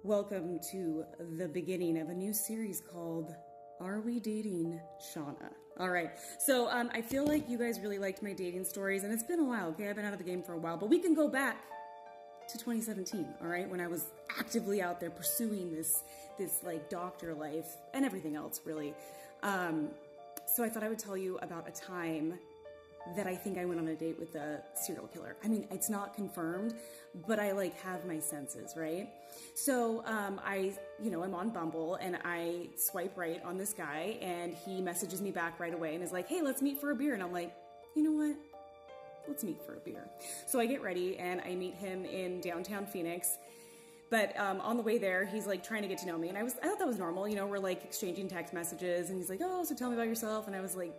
Welcome to the beginning of a new series called Are We Dating Shauna? All right, so I feel like you guys really liked my dating stories, and it's been a while, okay? I've been out of the game for a while, but we can go back to 2017, all right? When I was actively out there pursuing this like doctor life and everything else, really. So I thought I would tell you about a time that I think I went on a date with a serial killer. I mean, it's not confirmed, but I like have my senses, right? So I'm on Bumble and I swipe right on this guy and he messages me back right away and is like, hey, let's meet for a beer. And I'm like, you know what? Let's meet for a beer. So I get ready and I meet him in downtown Phoenix. But on the way there, he's like trying to get to know me. And I thought that was normal. You know, we're like exchanging text messages and he's like, oh, so tell me about yourself. And I was like,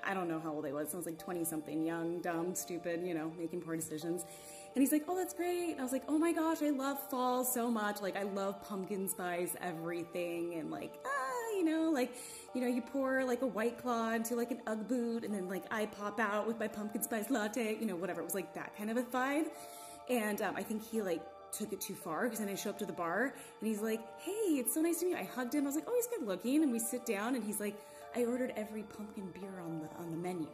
I don't know how old I was. I was like 20 something, young, dumb, stupid, you know, making poor decisions. And he's like, oh, that's great. And I was like, oh my gosh, I love fall so much. Like I love pumpkin spice, everything. And like, you pour like a White Claw into like an Ugg boot and then like I pop out with my pumpkin spice latte, you know, whatever. It was like that kind of a vibe. And I think he like took it too far because then I show up to the bar and he's like, hey, it's so nice to meet you. I hugged him. I was like, oh, he's good looking. And we sit down and he's like, I ordered every pumpkin beer on the menu,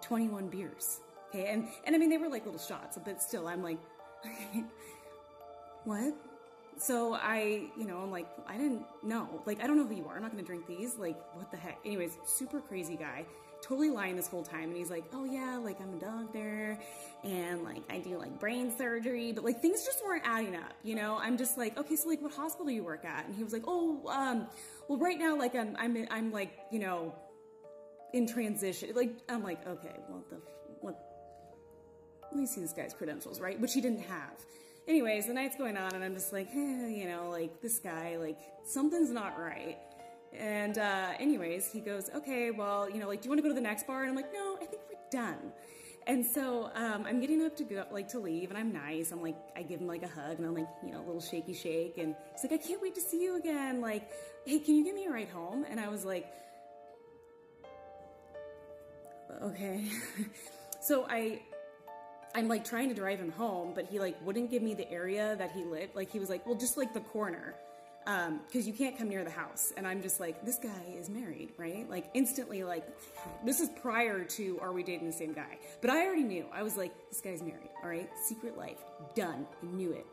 21 beers. Okay, and I mean, they were like little shots, but still, I'm like, what? So I'm like, I didn't know. Like, I don't know who you are. I'm not going to drink these. Like, what the heck? Anyways, super crazy guy. Totally lying this whole time. And he's like, oh yeah, like I'm a doctor and like I do like brain surgery, but like things just weren't adding up, you know? I'm just like, okay, so like what hospital do you work at? And he was like, oh, well right now, like I'm like, you know, in transition. Like, I'm like, okay, what? Let me see this guy's credentials, right? Which he didn't have. Anyways, the night's going on and I'm just like, you know, like this guy, like something's not right. And anyways, he goes, okay, well, you know, like, do you want to go to the next bar? And I'm like, no, I think we're done. And so I'm getting up to go, like, to leave, and I'm nice. I'm like, I give him like a hug, and I'm like, you know, a little shaky shake. And he's like, I can't wait to see you again. Like, hey, can you give me a ride home? And I was like, okay. So I'm like trying to drive him home, but he like wouldn't give me the area that he lived. Like, he was like, well, just like the corner. Because you can't come near the house. And I'm just like, this guy is married, right? Like instantly, like, this is prior to Are We Dating the Same Guy? But I already knew. I was like, this guy's married, all right? Secret life, done. I knew it.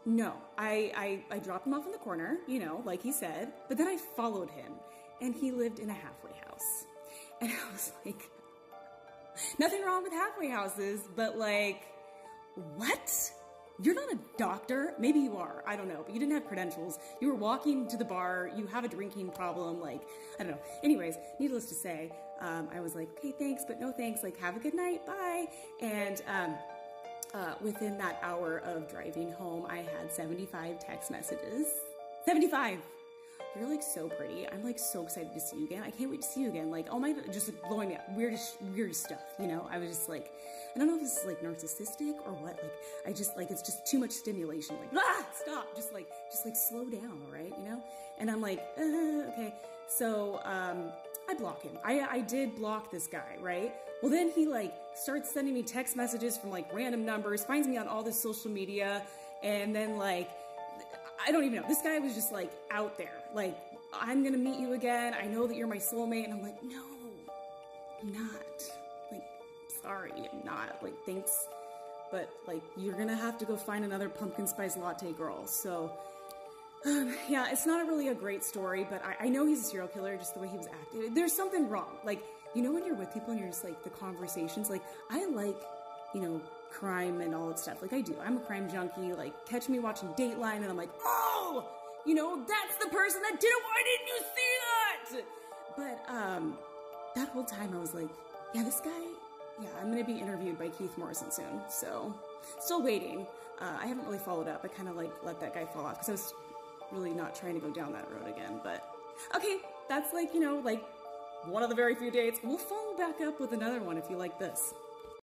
No, I dropped him off in the corner, you know, like he said, but then I followed him and he lived in a halfway house. And I was like, nothing wrong with halfway houses, but like, what? You're not a doctor. Maybe you are. I don't know. But you didn't have credentials. You were walking to the bar. You have a drinking problem. Like, I don't know. Anyways, needless to say, I was like, okay, thanks, but no thanks. Like, have a good night. Bye. And within that hour of driving home, I had 75 text messages. 75! You're like so pretty. I'm like so excited to see you again. I can't wait to see you again. Like, oh my, just like blowing me up. Weird stuff, you know? I was just like, I don't know if this is like narcissistic or what. Like, I just like, it's just too much stimulation. Like, stop. Just like slow down, all right? You know? And I'm like, okay. So, I block him. I did block this guy, right? Well, then he like starts sending me text messages from like random numbers, finds me on all this social media, and then like, I don't even know. This guy was just like out there. Like, I'm gonna meet you again. I know that you're my soulmate. And I'm like, no, I'm not. Like, sorry, I'm not. Like, thanks. But like, you're gonna have to go find another pumpkin spice latte girl. So, yeah, it's not really a great story, but I know he's a serial killer, just the way he was acting. There's something wrong. Like, you know when you're with people and you're just like, the conversations, like, I like, you know, crime and all that stuff. Like I do. I'm a crime junkie. Like catch me watching Dateline and I'm like, oh, you know, that's the person that did it. Why didn't you see that? But that whole time I was like, yeah, this guy, yeah, I'm going to be interviewed by Keith Morrison soon. So still waiting. I haven't really followed up. I kind of like let that guy fall off because I was really not trying to go down that road again. But okay, that's like, you know, like one of the very few dates. We'll follow back up with another one if you like this.